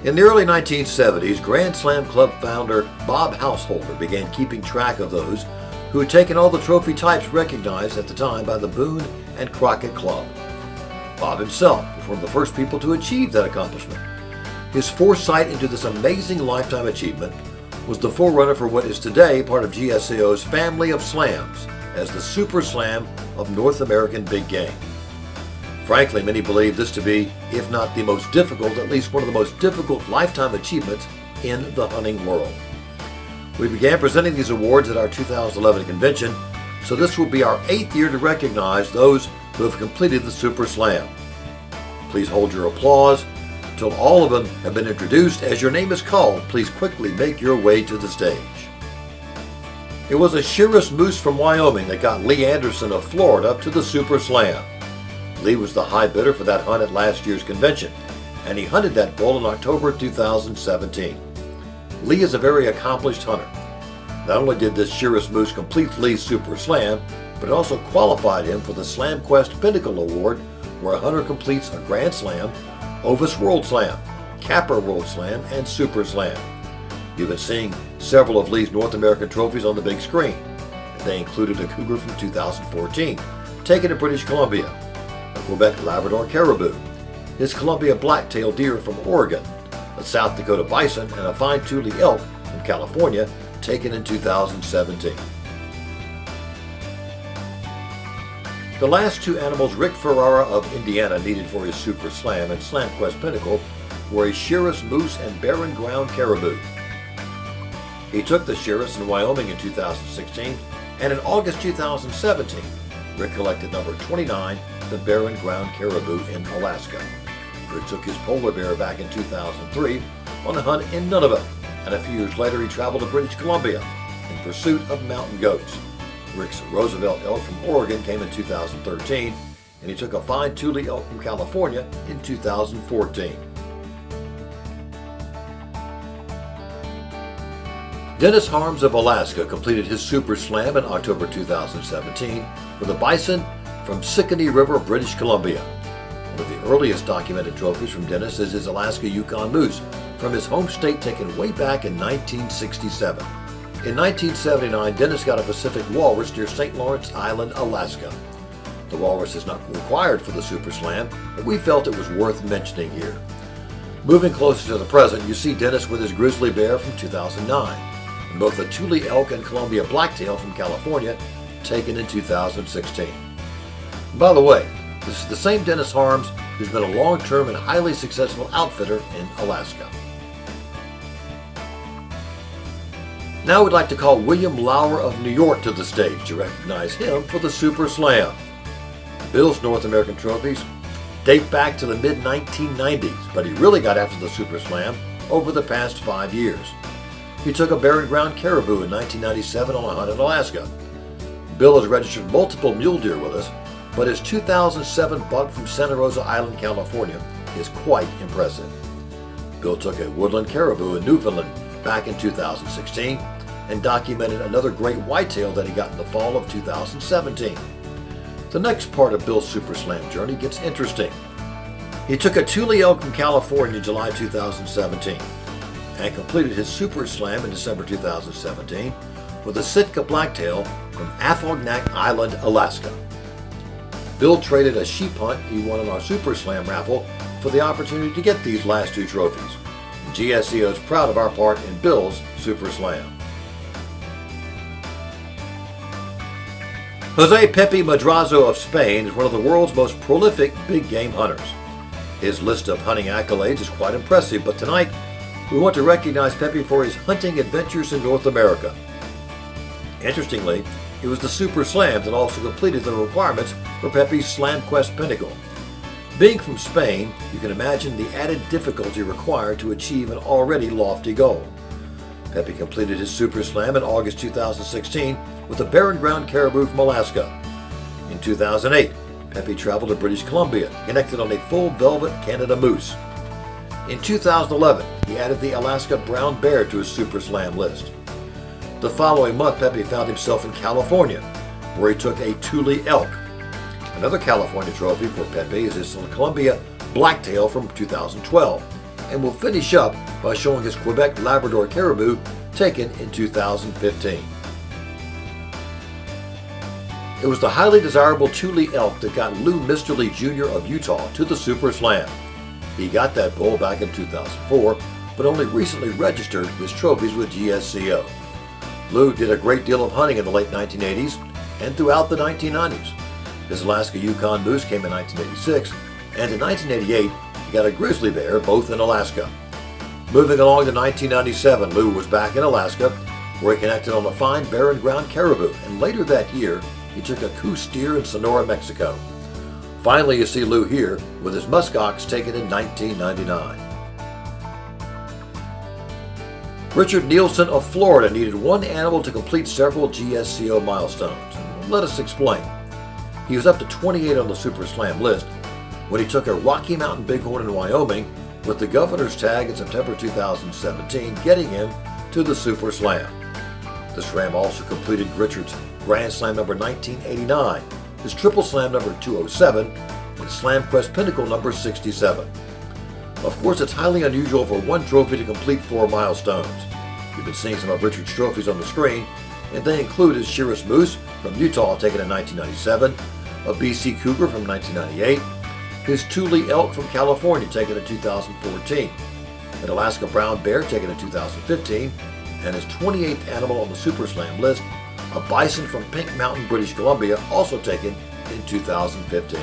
In the early 1970s, Grand Slam Club founder Bob Householder began keeping track of those who had taken all the trophy types recognized at the time by the Boone and Crockett Club. Bob himself was one of the first people to achieve that accomplishment. His foresight into this amazing lifetime achievement was the forerunner for what is today part of GSAO's family of slams as the Super Slam of North American big game. Frankly, many believe this to be, if not the most difficult, at least one of the most difficult lifetime achievements in the hunting world. We began presenting these awards at our 2011 convention, so this will be our 8th year to recognize those who have completed the Super Slam. Please hold your applause until all of them have been introduced. As your name is called, please quickly make your way to the stage. It was a Shiras moose from Wyoming that got Lee Anderson of Florida to the Super Slam. Lee was the high bidder for that hunt at last year's convention, and he hunted that bull in October 2017. Lee is a very accomplished hunter. Not only did this Shiras moose complete Lee's Super Slam, but it also qualified him for the SlamQuest Pinnacle Award, where a hunter completes a Grand Slam, Ovis World Slam, Capra World Slam, and Super Slam. You've been seeing several of Lee's North American trophies on the big screen. They included a cougar from 2014, taken in British Columbia, a Quebec Labrador caribou, his Columbia black-tailed deer from Oregon, a South Dakota bison, and a fine Thule elk from California, taken in 2017. The last two animals Rick Ferrara of Indiana needed for his Super Slam and SlamQuest Pinnacle were a Shiras moose and barren ground caribou. He took the Shiras in Wyoming in 2016, and in August 2017, Rick collected number 29, the barren ground caribou in Alaska. Rick took his polar bear back in 2003 on a hunt in Nunavut, and a few years later he traveled to British Columbia in pursuit of mountain goats. Rick's Roosevelt elk from Oregon came in 2013, and he took a fine Thule elk from California in 2014. Dennis Harms of Alaska completed his Super Slam in October 2017 with a bison from Sicannie River, British Columbia. One of the earliest documented trophies from Dennis is his Alaska Yukon moose from his home state taken way back in 1967. In 1979, Dennis got a Pacific walrus near St. Lawrence Island, Alaska. The walrus is not required for the Super Slam, but we felt it was worth mentioning here. Moving closer to the present, you see Dennis with his grizzly bear from 2009, and both the Thule elk and Columbia blacktail from California, taken in 2016. By the way, this is the same Dennis Harms who's been a long-term and highly successful outfitter in Alaska. Now we'd like to call William Lauer of New York to the stage to recognize him for the Super Slam. Bill's North American trophies date back to the mid-1990s, but he really got after the Super Slam over the past 5 years. He took a barren ground caribou in 1997 on a hunt in Alaska. Bill has registered multiple mule deer with us, but his 2007 buck from Santa Rosa Island, California is quite impressive. Bill took a woodland caribou in Newfoundland back in 2016 and documented another great whitetail that he got in the fall of 2017. The next part of Bill's Super Slam journey gets interesting. He took a Thule elk from California in July 2017 and completed his Super Slam in December 2017 with a Sitka blacktail from Afognak Island, Alaska. Bill traded a sheep hunt he won on our Super Slam raffle for the opportunity to get these last two trophies. GSAO is proud of our part in Bill's Super Slam. Jose Pepe Madrazo of Spain is one of the world's most prolific big game hunters. His list of hunting accolades is quite impressive, but tonight we want to recognize Pepe for his hunting adventures in North America. Interestingly, it was the Super Slam that also completed the requirements for Pepe's SlamQuest Pinnacle. Being from Spain, you can imagine the added difficulty required to achieve an already lofty goal. Pepe completed his Super Slam in August 2016 with a barren ground caribou from Alaska. In 2008, Pepe traveled to British Columbia, connected on a full velvet Canada moose. In 2011, he added the Alaska brown bear to his Super Slam list. The following month, Pepe found himself in California, where he took a Thule elk. Another California trophy for Pepe is his Columbia blacktail from 2012, and we'll finish up by showing his Quebec Labrador Caribou taken in 2015. It was the highly desirable Tule Elk that got Lou Mr. Lee Jr. of Utah to the Super Slam. He got that bull back in 2004, but only recently registered his trophies with GSCO. Lou did a great deal of hunting in the late 1980s and throughout the 1990s. His Alaska Yukon Moose came in 1986, and in 1988 he got a grizzly bear, both in Alaska. Moving along to 1997, Lou was back in Alaska, where he connected on a fine barren ground caribou, and later that year he took a Coues steer in Sonora, Mexico. Finally, you see Lou here with his muskox taken in 1999. Richard Nielsen of Florida needed one animal to complete several GSCO milestones. Let us explain. He was up to 28 on the Super Slam list when he took a Rocky Mountain Bighorn in Wyoming with the governor's tag in September 2017, getting him to the Super Slam. This ram also completed Richard's Grand Slam number 1989, his Triple Slam number 207, and Slam Quest Pinnacle number 67. Of course, it's highly unusual for one trophy to complete 4 milestones. You've been seeing some of Richard's trophies on the screen, and they include his Shiras Moose from Utah taken in 1997, a BC Cougar from 1998, his Tule Elk from California taken in 2014, an Alaska Brown Bear taken in 2015, and his 28th animal on the Super Slam list, a bison from Pink Mountain, British Columbia, also taken in 2015.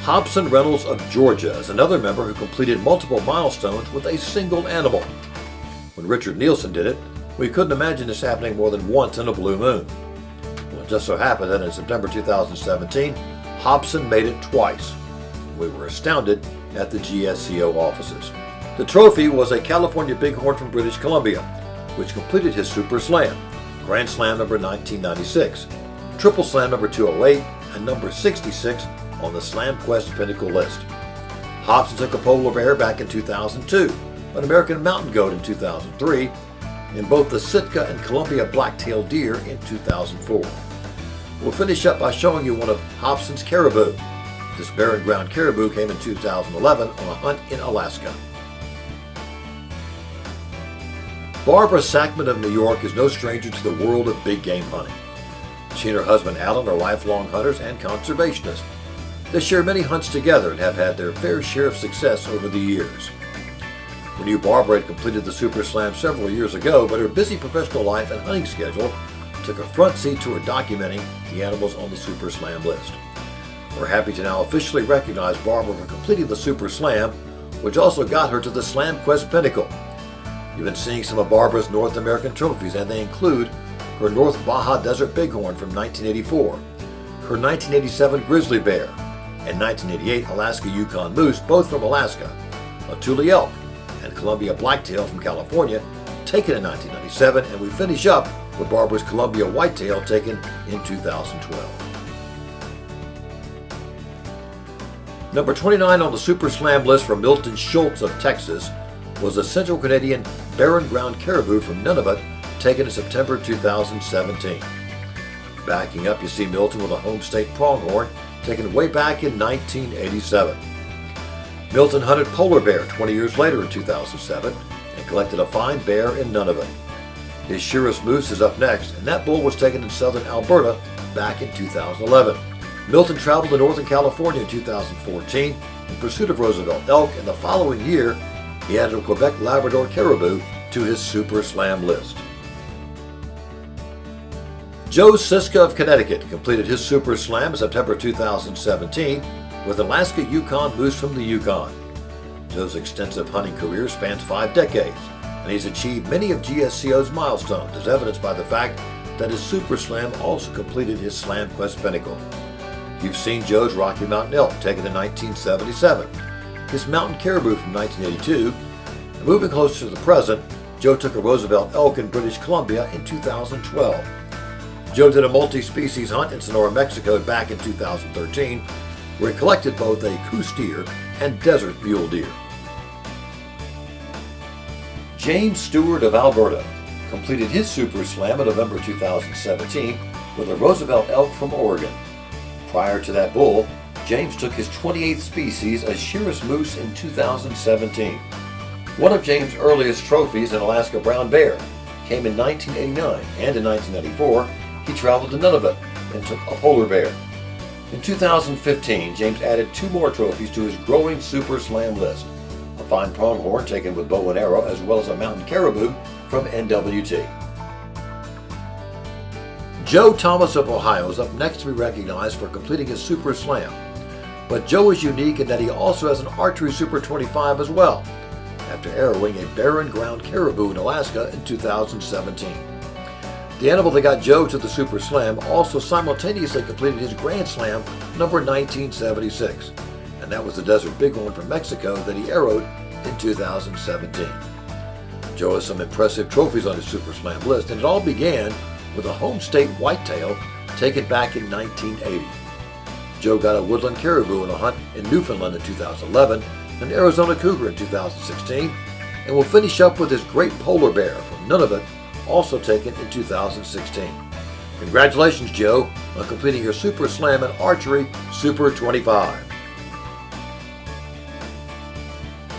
Hobson Reynolds of Georgia is another member who completed multiple milestones with a single animal. When Richard Nielsen did it, we couldn't imagine this happening more than once in a blue moon. Well, it just so happened that in September 2017, Hobson made it twice. We were astounded at the GSCO offices. The trophy was a California Bighorn from British Columbia, which completed his Super Slam, Grand Slam number 1996, Triple Slam number 208, and number 66 on the Slam Quest Pinnacle list. Hobson took a polar bear back in 2002, an American mountain goat in 2003, and both the Sitka and Columbia black-tailed deer in 2004. We'll finish up by showing you one of Hobson's caribou. This barren ground caribou came in 2011 on a hunt in Alaska. Barbara Sackman of New York is no stranger to the world of big game hunting. She and her husband Alan are lifelong hunters and conservationists. They share many hunts together and have had their fair share of success over the years. We knew Barbara had completed the Super Slam several years ago, but her busy professional life and hunting schedule took a front seat to her documenting the animals on the Super Slam list. We're happy to now officially recognize Barbara for completing the Super Slam, which also got her to the Slam Quest Pinnacle. You've been seeing some of Barbara's North American trophies, and they include her North Baja Desert Bighorn from 1984, her 1987 Grizzly Bear, and 1988 Alaska Yukon Moose, both from Alaska, a Tule Elk, and Columbia Blacktail from California, taken in 1997, and we finish up with Barbara's Columbia Whitetail taken in 2012. Number 29 on the Super Slam list for Milton Schultz of Texas was a Central Canadian barren ground caribou from Nunavut, taken in September 2017. Backing up, you see Milton with a home state pronghorn, taken way back in 1987. Milton hunted polar bear 20 years later in 2007 and collected a fine bear in Nunavut. His Shiras Moose is up next, and that bull was taken in southern Alberta back in 2011. Milton traveled to Northern California in 2014 in pursuit of Roosevelt elk, and the following year he added a Quebec Labrador caribou to his Super Slam list. Joe Siska of Connecticut completed his Super Slam in September 2017 with Alaska Yukon Moose from the Yukon. Joe's extensive hunting career spans 5 decades, and he's achieved many of GSCO's milestones, as evidenced by the fact that his Super Slam also completed his Slam Quest Pinnacle. You've seen Joe's Rocky Mountain Elk taken in 1977, his Mountain Caribou from 1982, and moving closer to the present, Joe took a Roosevelt Elk in British Columbia in 2012. Joe did a multi-species hunt in Sonora, Mexico back in 2013, where he collected both a Coues deer and desert mule deer. James Stewart of Alberta completed his Super Slam in November 2017 with a Roosevelt Elk from Oregon. Prior to that bull, James took his 28th species, a Shiras moose, in 2017. One of James' earliest trophies, an Alaska brown bear, came in 1989, and in 1994, he traveled to Nunavut and took a polar bear. In 2015, James added 2 more trophies to his growing Super Slam list, a fine pronghorn taken with bow and arrow, as well as a mountain caribou from NWT. Joe Thomas of Ohio is up next to be recognized for completing his Super Slam. But Joe is unique in that he also has an archery Super 25 as well, after arrowing a barren ground caribou in Alaska in 2017. The animal that got Joe to the Super Slam also simultaneously completed his Grand Slam number 1976, and that was the Desert Bighorn from Mexico that he arrowed in 2017. Joe has some impressive trophies on his Super Slam list, and it all began with a home state whitetail taken back in 1980. Joe got a woodland caribou in a hunt in Newfoundland in 2011, an Arizona cougar in 2016, and will finish up with his great polar bear from Nunavut, also taken in 2016. Congratulations, Joe, on completing your Super Slam in Archery Super 25.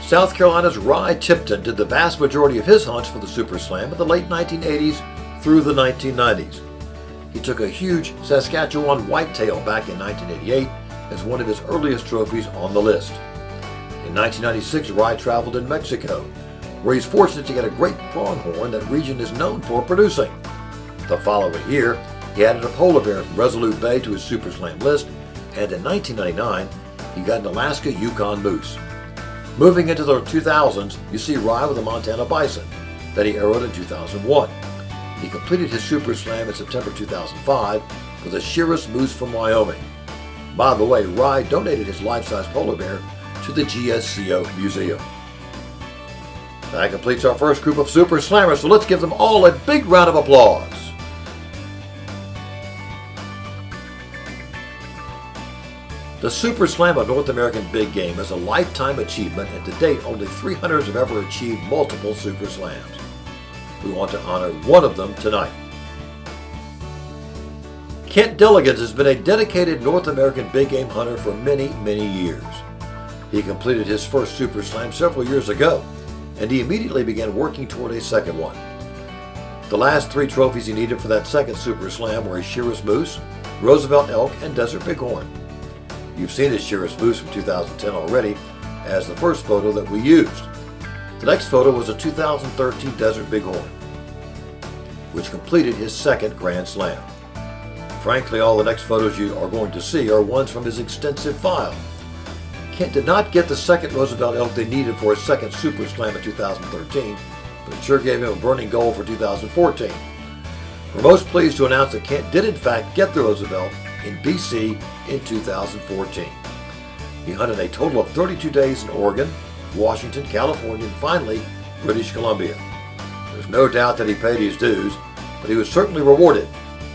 South Carolina's Rye Tipton did the vast majority of his hunts for the Super Slam in the late 1980s through the 1990s. He took a huge Saskatchewan whitetail back in 1988 as one of his earliest trophies on the list. In 1996, Rye traveled in Mexico, where he's fortunate to get a great pronghorn that region is known for producing. The following year, he added a polar bear from Resolute Bay to his Super Slam list, and in 1999, he got an Alaska Yukon moose. Moving into the 2000s, you see Rye with a Montana bison that he arrowed in 2001. He completed his Super Slam in September 2005 with a Shiras moose from Wyoming. By the way, Rye donated his life-size polar bear to the GSCO Museum. That completes our first group of Super Slammers, so let's give them all a big round of applause. The Super Slam of North American Big Game is a lifetime achievement, and to date only 3 hunters have ever achieved multiple Super Slams. We want to honor one of them tonight. Kent Dilligans has been a dedicated North American big game hunter for many, many years. He completed his first Super Slam several years ago, and he immediately began working toward a second one. The last 3 trophies he needed for that second Super Slam were a Shiras moose, Roosevelt elk, and Desert Bighorn. You've seen his Shiras moose from 2010 already as the first photo that we used. The next photo was a 2013 Desert Bighorn, which completed his second Grand Slam. Frankly, all the next photos you are going to see are ones from his extensive file. Kent did not get the second Roosevelt elk they needed for his second Super Slam in 2013, but it sure gave him a burning goal for 2014. We're most pleased to announce that Kent did in fact get the Roosevelt in BC in 2014. He hunted a total of 32 days in Oregon, Washington, California, and finally British Columbia. There's no doubt that he paid his dues, but he was certainly rewarded,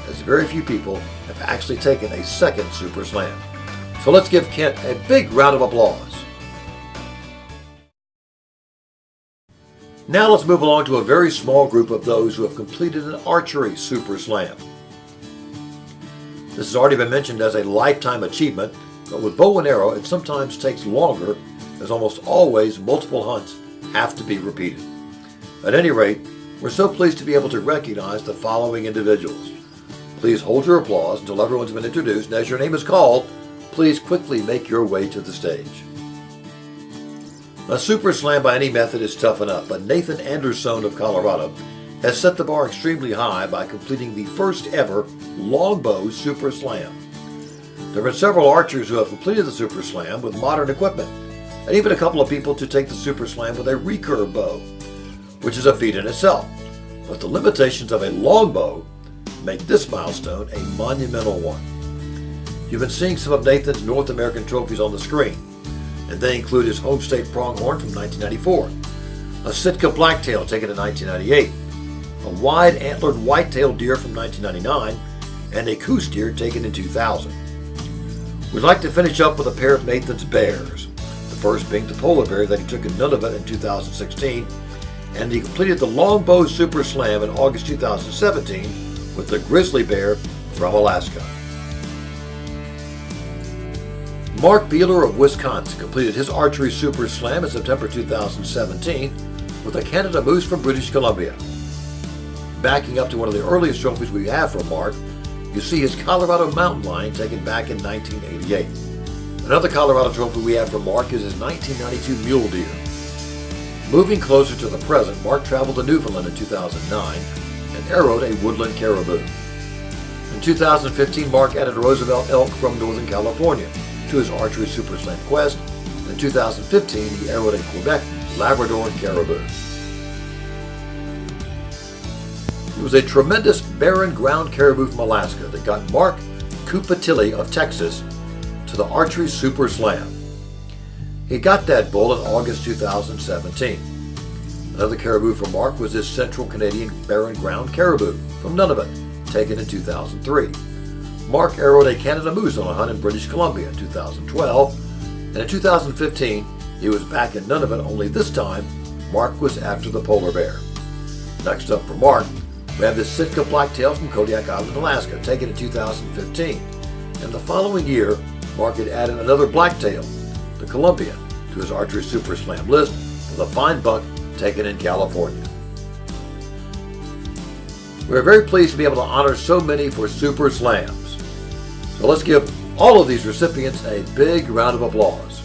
as very few people have actually taken a second Super Slam. So let's give Kent a big round of applause. Now let's move along to a very small group of those who have completed an archery Super Slam. This has already been mentioned as a lifetime achievement, but with bow and arrow it sometimes takes longer, as almost always multiple hunts have to be repeated. At any rate, we're so pleased to be able to recognize the following individuals. Please hold your applause until everyone's been introduced, and as your name is called, please quickly make your way to the stage. A Super Slam by any method is tough enough, but Nathan Anderson of Colorado has set the bar extremely high by completing the first ever longbow Super Slam. There have been several archers who have completed the Super Slam with modern equipment, and even a couple of people to take the Super Slam with a recurve bow, which is a feat in itself. But the limitations of a longbow make this milestone a monumental one. You've been seeing some of Nathan's North American trophies on the screen, and they include his home state pronghorn from 1994, a Sitka blacktail taken in 1998, a wide antlered white-tailed deer from 1999, and a Coues deer taken in 2000. We'd like to finish up with a pair of Nathan's bears, the first being the polar bear that he took in Nunavut in 2016, and he completed the longbow Super Slam in August 2017 with the grizzly bear from Alaska. Mark Beeler of Wisconsin completed his archery super slam in September 2017 with a Canada Moose from British Columbia. Backing up to one of the earliest trophies we have from Mark, you see his Colorado mountain lion taken back in 1988. Another Colorado trophy we have from Mark is his 1992 mule deer. Moving closer to the present, Mark traveled to Newfoundland in 2009 and arrowed a woodland caribou. In 2015, Mark added Roosevelt elk from Northern California to his archery super slam quest. In 2015, he arrowed a Quebec Labrador caribou. It was a tremendous barren ground caribou from Alaska that got Mark Kupatili of Texas to the archery super slam. He got that bull in August 2017. Another caribou for Mark was his Central Canadian barren ground caribou from Nunavut, taken in 2003. Mark arrowed a Canada Moose on a hunt in British Columbia in 2012, and in 2015 he was back in Nunavut, only this time Mark was after the polar bear. Next up for Mark, we have the Sitka Blacktail from Kodiak Island, Alaska, taken in 2015. And the following year, Mark had added another blacktail, the Columbia, to his archery super slam list with a fine buck taken in California. We are very pleased to be able to honor so many for super slams. So let's give all of these recipients a big round of applause.